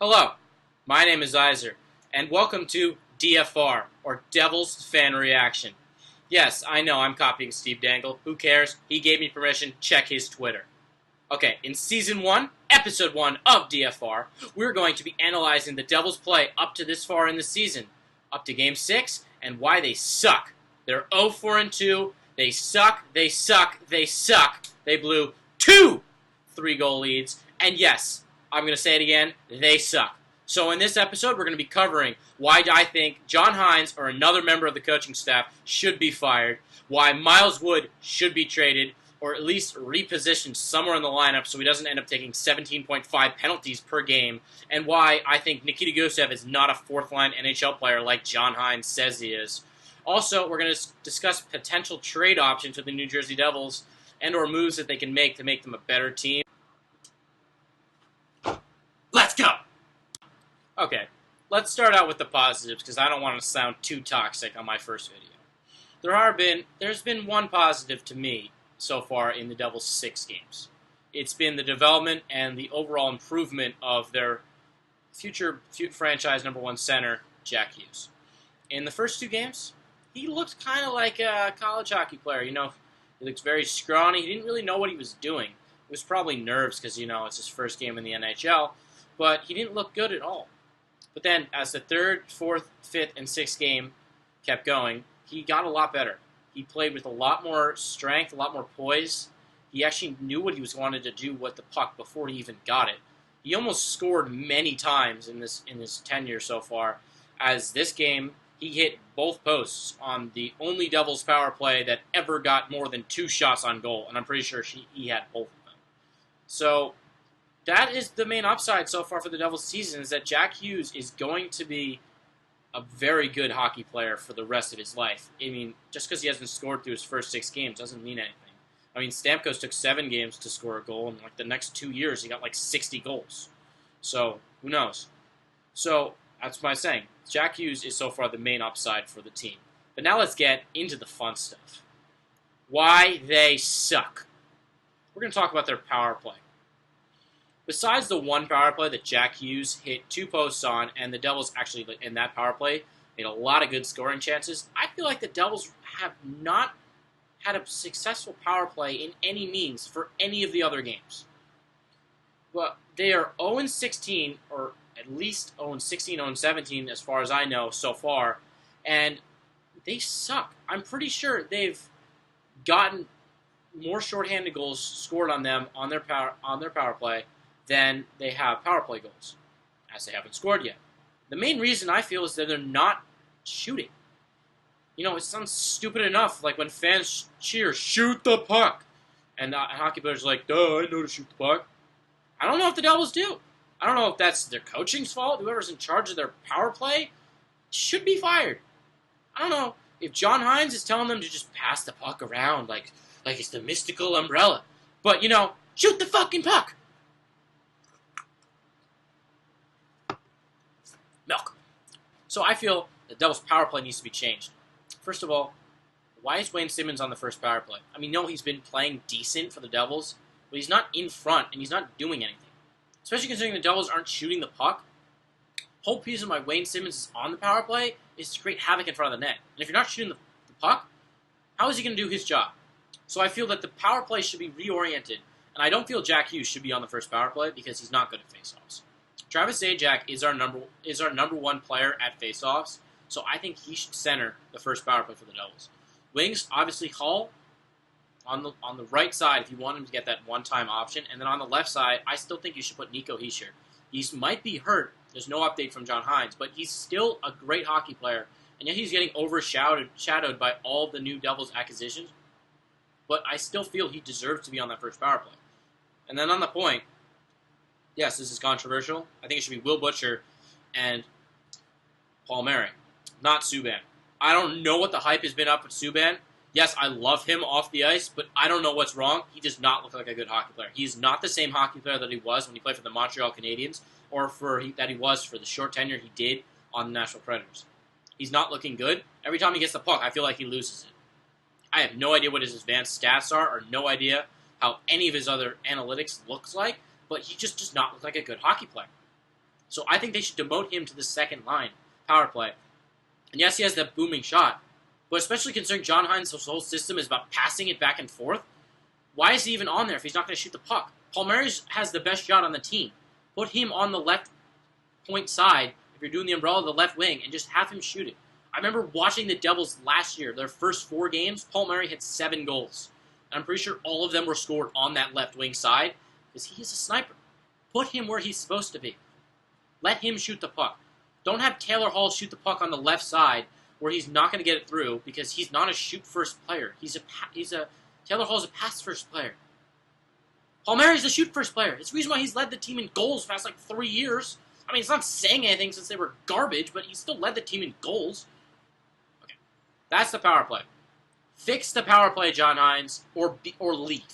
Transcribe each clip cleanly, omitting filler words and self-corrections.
Hello, my name is Iser, and welcome to DFR, or Devil's Fan Reaction. Yes, I know I'm copying Steve Dangle. Who cares? He gave me permission. Check his Twitter. Okay, in Season 1, Episode 1 of DFR, we're going to be analyzing the Devils' play up to this far in the season, up to Game 6, and why they suck. They're 0-4-2. They suck, they suck, they suck. They blew 2 3-goal leads, and yes, I'm going to say it again, they suck. So in this episode, we're going to be covering why I think John Hynes or another member of the coaching staff should be fired, why Miles Wood should be traded, or at least repositioned somewhere in the lineup so he doesn't end up taking 17.5 penalties per game, and why I think Nikita Gusev is not a fourth-line NHL player like John Hynes says he is. Also, we're going to discuss potential trade options with the New Jersey Devils and or moves that they can make to make them a better team. Let's go! Okay, let's start out with the positives because I don't want to sound too toxic on my first video. There's been one positive to me so far in the Devils' 6 games. It's been the development and the overall improvement of their future franchise number 1 center, Jack Hughes. In the first 2 games, he looked kind of like a college hockey player. You know, he looked very scrawny. He didn't really know what he was doing. It was probably nerves because, you know, it's his first game in the NHL. But he didn't look good at all. But then, as the 3rd, 4th, 5th, and 6th game kept going, he got a lot better. He played with a lot more strength, a lot more poise. He actually knew what he wanted to do with the puck before he even got it. He almost scored many times in his tenure so far. As this game, he hit both posts on the only Devils power play that ever got more than 2 shots on goal, and I'm pretty sure he had both of them. So that is the main upside so far for the Devils season, is that Jack Hughes is going to be a very good hockey player for the rest of his life. I mean, just because he hasn't scored through his first 6 games doesn't mean anything. I mean, Stamkos took 7 games to score a goal, and like the next 2 years he got like 60 goals. So, who knows? So, that's what I'm saying. Jack Hughes is so far the main upside for the team. But now let's get into the fun stuff. Why they suck. We're going to talk about their power play. Besides the one power play that Jack Hughes hit 2 posts on, and the Devils actually, in that power play, made a lot of good scoring chances, I feel like the Devils have not had a successful power play in any means for any of the other games. Well, they are 0-16, or at least 0-16, 0-17 as far as I know so far, and they suck. I'm pretty sure they've gotten more shorthanded goals scored on them on their power play than they have power play goals, as they haven't scored yet. The main reason I feel is that they're not shooting. You know, it sounds stupid enough, like when fans cheer, "Shoot the puck!" And hockey players are like, "Duh, I know to shoot the puck." I don't know if the Devils do. I don't know if that's their coaching's fault. Whoever's in charge of their power play should be fired. I don't know if John Hynes is telling them to just pass the puck around like it's the mystical umbrella. But, you know, shoot the fucking puck! Milk. So I feel the Devils' power play needs to be changed. First of all, why is Wayne Simmonds on the first power play? I mean, no, he's been playing decent for the Devils, but he's not in front, and he's not doing anything. Especially considering the Devils aren't shooting the puck. Whole reason why Wayne Simmonds is on the power play is to create havoc in front of the net. And if you're not shooting the puck, how is he going to do his job? So I feel that the power play should be reoriented, and I don't feel Jack Hughes should be on the first power play because he's not good at faceoffs. Travis Zajac is our number 1 player at faceoffs, so I think he should center the first power play for the Devils. Wings, obviously Hull on the right side if you want him to get that one-time option, and then on the left side, I still think you should put Nico Hischier. He might be hurt. There's no update from John Hynes, but he's still a great hockey player, and yet he's getting overshadowed by all the new Devils acquisitions. But I still feel he deserves to be on that first power play. And then on the point, yes, this is controversial. I think it should be Will Butcher and Paul Mary, not Subban. I don't know what the hype has been up with Subban. Yes, I love him off the ice, but I don't know what's wrong. He does not look like a good hockey player. He's not the same hockey player that he was when he played for the Montreal Canadiens, or that he was for the short tenure he did on the Nashville Predators. He's not looking good. Every time he gets the puck, I feel like he loses it. I have no idea what his advanced stats are, or no idea how any of his other analytics looks like, but he just does not look like a good hockey player. So I think they should demote him to the second line power play. And yes, he has that booming shot, but especially considering John Hines' whole system is about passing it back and forth, why is he even on there if he's not going to shoot the puck? Palmieri has the best shot on the team. Put him on the left point side if you're doing the umbrella, the left wing, and just have him shoot it. I remember watching the Devils last year, their first 4 games, Palmieri had 7 goals. And I'm pretty sure all of them were scored on that left wing side because he is a sniper. Put him where he's supposed to be. Let him shoot the puck. Don't have Taylor Hall shoot the puck on the left side where he's not going to get it through because he's not a shoot-first player. Taylor Hall's a pass-first player. Palmieri's a shoot-first player. It's the reason why he's led the team in goals for the past, 3 years. I mean, it's not saying anything since they were garbage, but he still led the team in goals. Okay, that's the power play. Fix the power play, John Hines, or leave.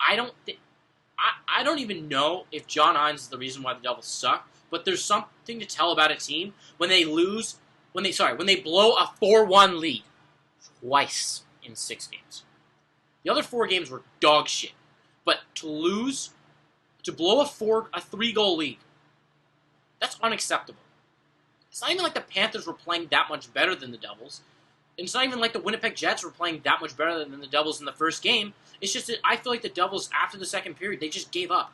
I don't even know if John Hines is the reason why the Devils suck, but there's something to tell about a team when they blow a 4-1 lead twice in 6 games. The other 4 games were dog shit. But to blow a 3-goal lead, that's unacceptable. It's not even like the Panthers were playing that much better than the Devils. And it's not even like the Winnipeg Jets were playing that much better than the Devils in the first game. It's just that I feel like the Devils, after the second period, they just gave up.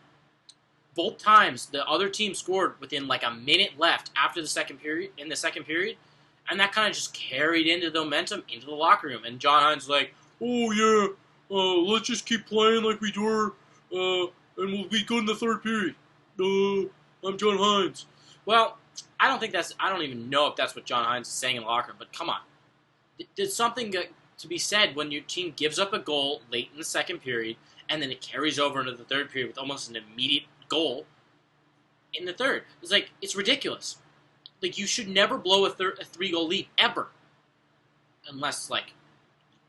Both times, the other team scored within a minute left after the second period, and that kind of just carried into the momentum into the locker room. And John Hines was like, oh yeah, let's just keep playing like we do, and we'll be good in the third period. I'm John Hines. Well, I don't even know if that's what John Hines is saying in the locker room, but come on. There's something to be said when your team gives up a goal late in the second period, and then it carries over into the third period with almost an immediate goal in the third. It's ridiculous. You should never blow a 3-goal lead, ever. Unless,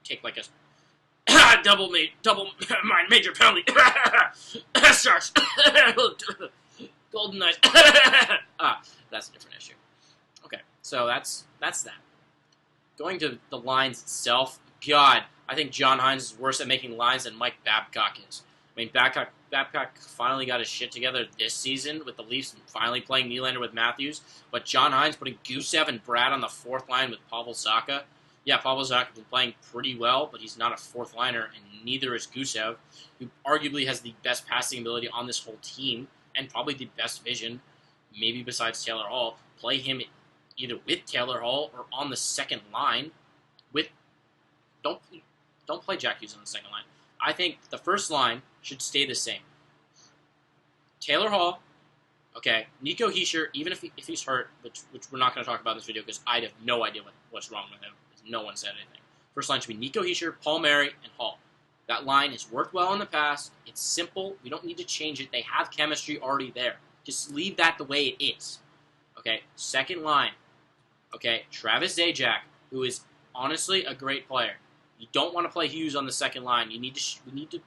take a double major penalty. Starts. Golden Knights. That's a different issue. Okay, so that's that. Going to the lines itself, God, I think John Hines is worse at making lines than Mike Babcock is. I mean, Babcock finally got his shit together this season with the Leafs and finally playing Nylander with Matthews. But John Hines putting Gusev and Brad on the 4th line with Pavel Zacha. Yeah, Pavel Zacha has been playing pretty well, but he's not a 4th liner, and neither is Gusev, who arguably has the best passing ability on this whole team and probably the best vision, maybe besides Taylor Hall. Play him either with Taylor Hall or on the second line. Don't play Jack Hughes on the second line. I think the first line should stay the same. Taylor Hall, okay, Nico Hischier, even if he's hurt, which we're not going to talk about in this video because I have no idea what's wrong with him. No one said anything. First line should be Nico Hischier, Palmieri, and Hall. That line has worked well in the past. It's simple. We don't need to change it. They have chemistry already there. Just leave that the way it is. Okay, second line. Okay, Travis Zajac, who is honestly a great player. You don't want to play Hughes on the second line. We need to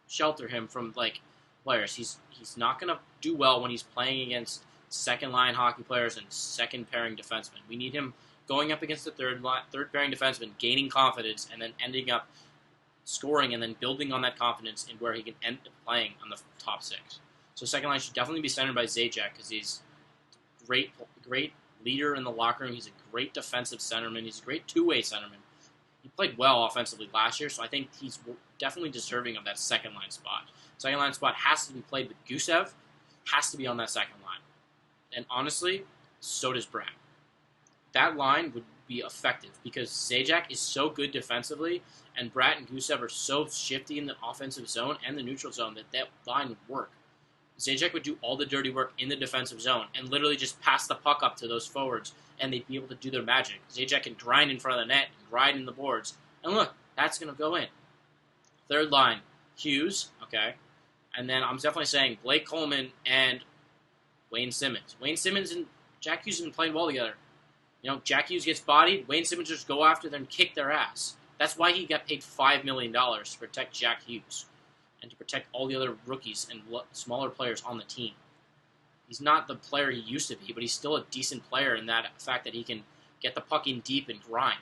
shelter him from players. He's not going to do well when he's playing against second line hockey players and second pairing defensemen. We need him going up against the third pairing defenseman, gaining confidence, and then ending up scoring and then building on that confidence in where he can end up playing on the top 6. So second line should definitely be centered by Zajac because he's great leader in the locker room. He's a great defensive centerman. He's a great two-way centerman. He played well offensively last year, so I think he's definitely deserving of that second line spot. Second line spot has to be played with Gusev, has to be on that second line. And honestly, so does Brad. That line would be effective because Zajac is so good defensively, and Brad and Gusev are so shifty in the offensive zone and the neutral zone that line would work. Zajac would do all the dirty work in the defensive zone and literally just pass the puck up to those forwards, and they'd be able to do their magic. Zajac can grind in front of the net, and grind in the boards, and look, that's going to go in. Third line, Hughes, okay, and then I'm definitely saying Blake Coleman and Wayne Simmons. Wayne Simmons and Jack Hughes have been playing well together. Jack Hughes gets bodied, Wayne Simmons just go after them and kick their ass. That's why he got paid $5 million to protect Jack Hughes and to protect all the other rookies and smaller players on the team. He's not the player he used to be, but he's still a decent player in that fact that he can get the puck in deep and grind.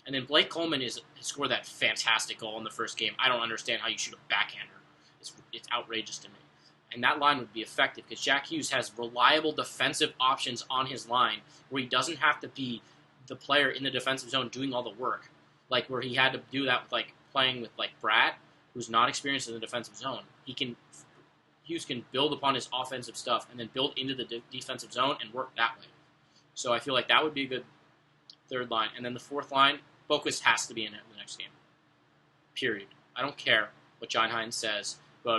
And then Blake Coleman scored that fantastic goal in the first game. I don't understand how you shoot a backhander. It's outrageous to me. and that line would be effective because Jack Hughes has reliable defensive options on his line where he doesn't have to be the player in the defensive zone doing all the work, like where he had to do that with like playing with like Brad, who's not experienced in the defensive zone. Hughes can build upon his offensive stuff and then build into the defensive zone and work that way. So I feel like that would be a good third line. And then the fourth line, Boquist has to be in it in the next game. Period. I don't care what John Hines says, but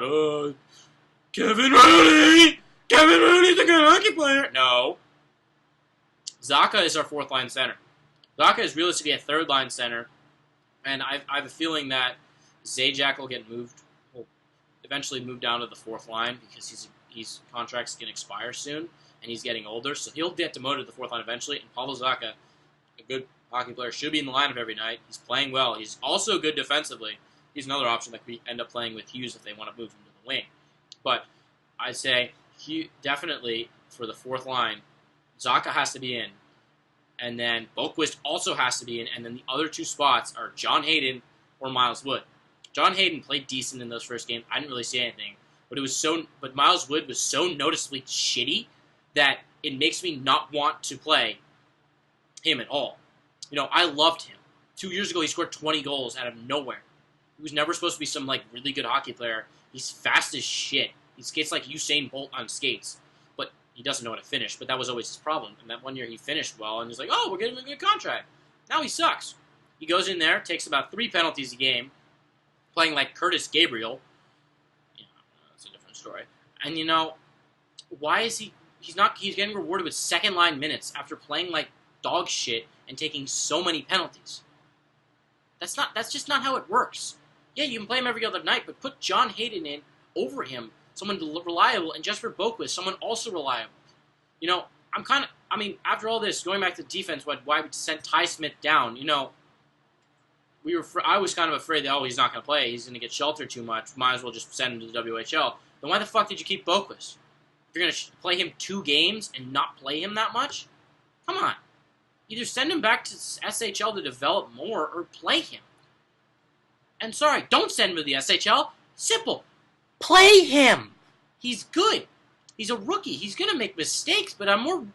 Kevin Rooney's a good hockey player. No. Zacha is our fourth line center. Zacha is realistically a third line center, and I have a feeling that Zajac will eventually move down to the fourth line because his contract's going to expire soon, and he's getting older, so he'll get demoted to the fourth line eventually. And Pavel Zacha, a good hockey player, should be in the lineup every night. He's playing well. He's also good defensively. He's another option that could end up playing with Hughes if they want to move him to the wing. But I'd say definitely for the fourth line, Zacha has to be in, and then Boquist also has to be in, and then the other two spots are John Hayden or Miles Wood. John Hayden played decent in those first games. I didn't really see anything, but Miles Wood was so noticeably shitty that it makes me not want to play him at all. I loved him. 2 years ago, he scored 20 goals out of nowhere. He was never supposed to be some really good hockey player. He's fast as shit. He skates like Usain Bolt on skates, but he doesn't know how to finish. But that was always his problem. And that one year he finished well, and he's like, "Oh, we're getting him a good contract." Now he sucks. He goes in there, takes about 3 penalties a game, playing like Curtis Gabriel. That's a different story. And why is he's getting rewarded with second line minutes after playing like dog shit and taking so many penalties? That's just not how it works. Yeah, you can play him every other night, but put John Hayden in over him, someone reliable, and just for Boquist, someone also reliable. After all this, going back to defense, why we sent Ty Smith down, I was kind of afraid that, he's not going to play, he's going to get sheltered too much, might as well just send him to the WHL. Then why the fuck did you keep Boquist? If you're going to play him 2 games and not play him that much? Come on. Either send him back to SHL to develop more or play him. And sorry, don't send him to the SHL. Simple. Play him. He's good. He's a rookie. He's going to make mistakes, but I'm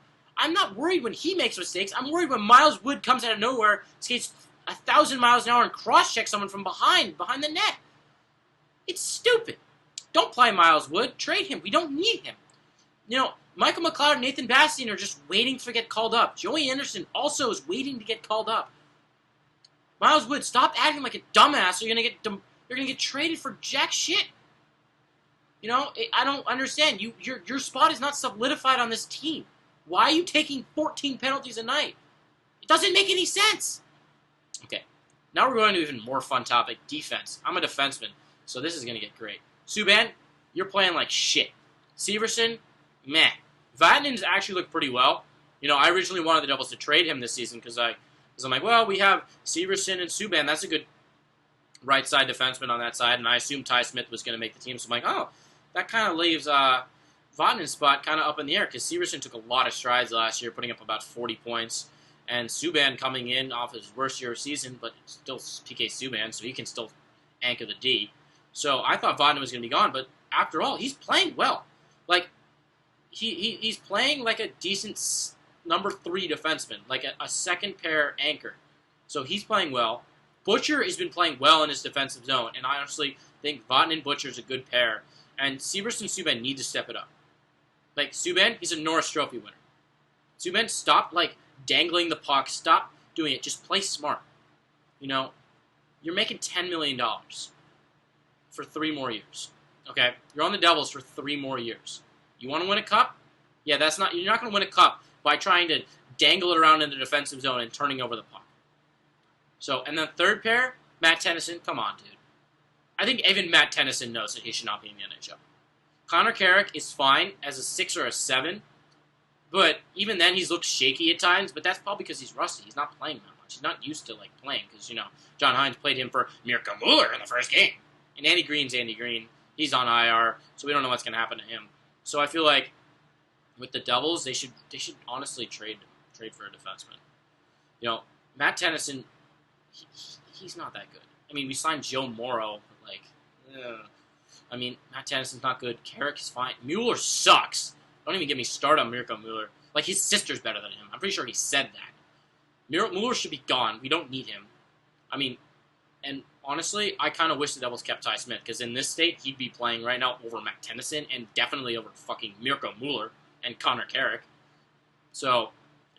not worried when he makes mistakes. I'm worried when Miles Wood comes out of nowhere, skates 1,000 miles an hour and cross-checks someone from behind the net. It's stupid. Don't play Miles Wood. Trade him. We don't need him. Michael McLeod and Nathan Bastian are just waiting to get called up. Joey Anderson also is waiting to get called up. Miles Wood, stop acting like a dumbass, or you're gonna get traded for jack shit. I don't understand. Your spot is not solidified on this team. Why are you taking 14 penalties a night? It doesn't make any sense. Okay, now we're going to an even more fun topic: defense. I'm a defenseman, so this is gonna get great. Subban, you're playing like shit. Severson, meh. Vatanen's actually looked pretty well. I originally wanted the Devils to trade him this season because I'm like, well, we have Severson and Subban. That's a good right side defenseman on that side, and I assumed Ty Smith was going to make the team. So I'm like, that kind of leaves Vatanen's spot kind of up in the air because Severson took a lot of strides last year, putting up about 40 points, and Subban coming in off his worst year of season, but still PK Subban, so he can still anchor the D. So I thought Vatanen was going to be gone, but after all, he's playing well. He's playing like a decent number 3 defenseman, like a second pair anchor. So he's playing well. Butcher has been playing well in his defensive zone, and I honestly think Vatanen and Butcher is a good pair. And Severson and Subban need to step it up. Subban, he's a Norris Trophy winner. Subban, stop dangling the puck. Stop doing it. Just play smart. You're making $10 million for 3 more years. Okay, you're on the Devils for 3 more years. You want to win a cup? Yeah, you're not going to win a cup by trying to dangle it around in the defensive zone and turning over the puck. So, and then third pair, Matt Tennyson, come on, dude. I think even Matt Tennyson knows that he should not be in the NHL. Connor Carrick is fine as a 6 or a 7, but even then he's looked shaky at times, but that's probably because he's rusty. He's not playing that much. He's not used to playing because, John Hines played him for Mirka Mueller in the first game. And Andy Green's Andy Green. He's on IR, so we don't know what's going to happen to him. So I feel like with the Devils, they should honestly trade for a defenseman. Matt Tennyson, he's not that good. I mean, we signed Joe Morrow, but I mean, Matt Tennyson's not good. Carrick is fine. Mueller sucks. Don't even get me started on Mirko Mueller. Like, his sister's better than him. I'm pretty sure he said that. Mueller should be gone. We don't need him. I mean, and honestly, I kind of wish the Devils kept Ty Smith, because in this state, he'd be playing right now over Matt Tennyson, and definitely over fucking Mirko Mueller and Connor Carrick. So,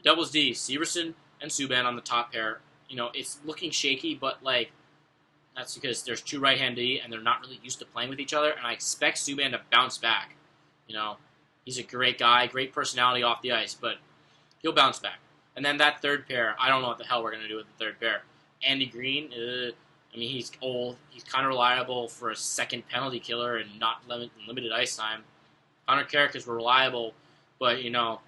Devils D, Severson and Subban on the top pair. You know, it's looking shaky, but, like, that's because there's two right-hand D, and they're not really used to playing with each other, and I expect Subban to bounce back. You know, he's a great guy, great personality off the ice, but he'll bounce back. And then that third pair, I don't know what the hell we're going to do with the third pair. Andy Green, I mean, he's old. He's kind of reliable for a second penalty killer and not limited ice time. Connor Carrick is reliable, but, you know,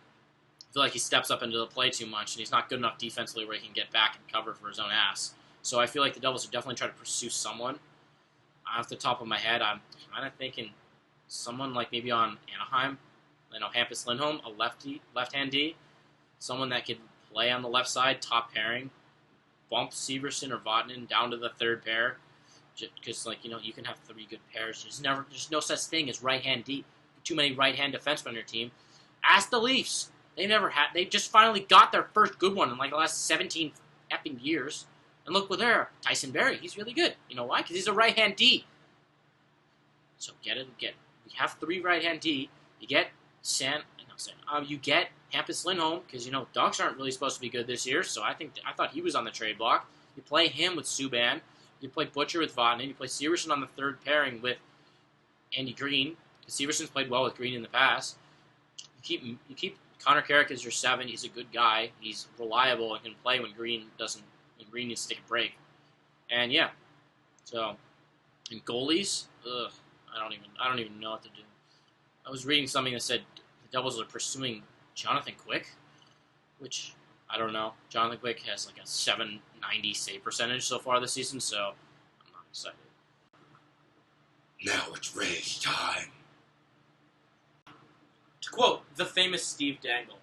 I feel like he steps up into the play too much, and he's not good enough defensively where he can get back and cover for his own ass. So I feel like the Devils are definitely trying to pursue someone. Off the top of my head, I'm kind of thinking someone like maybe on Anaheim. You know, Hampus Lindholm, a left-hand D. Someone that could play on the left side, top pairing. Bump Severson or Vatanen down to the third pair. Because, like, you know, you can have three good pairs. There's no such thing as right-hand D. Too many right-hand defensemen on your team. Ask the Leafs. They just finally got their first good one in, like, the last 17 effing years. And look what they're. Tyson Barrie, he's really good. You know why? Because he's a right-hand D. So we have three right-hand D. You get you get Hampus Lindholm, because, you know, Ducks aren't really supposed to be good this year, so I thought he was on the trade block. You play him with Subban. You play Butcher with Vatanen. You play Severson on the third pairing with Andy Green, because Severson's played well with Green in the past. You keep Connor Carrick as your 7. He's a good guy. He's reliable and can play when Green needs to take a break. And yeah, so and goalies, I don't even know what to do. I was reading something that said the Devils are pursuing Jonathan Quick, which I don't know. Jonathan Quick has like a .790 save percentage so far this season, so I'm not excited. Now it's race time. To quote the famous Steve Dangle,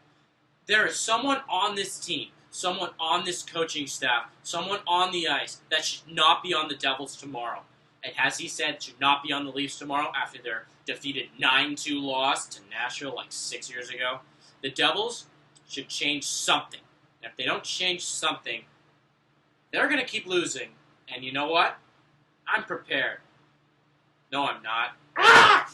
there is someone on this team, someone on this coaching staff, someone on the ice that should not be on the Devils tomorrow. And as he said, should not be on the Leafs tomorrow after their defeated 9-2 loss to Nashville like 6 years ago. The Devils should change something. And if they don't change something, they're going to keep losing. And you know what? I'm prepared. No, I'm not. Ah!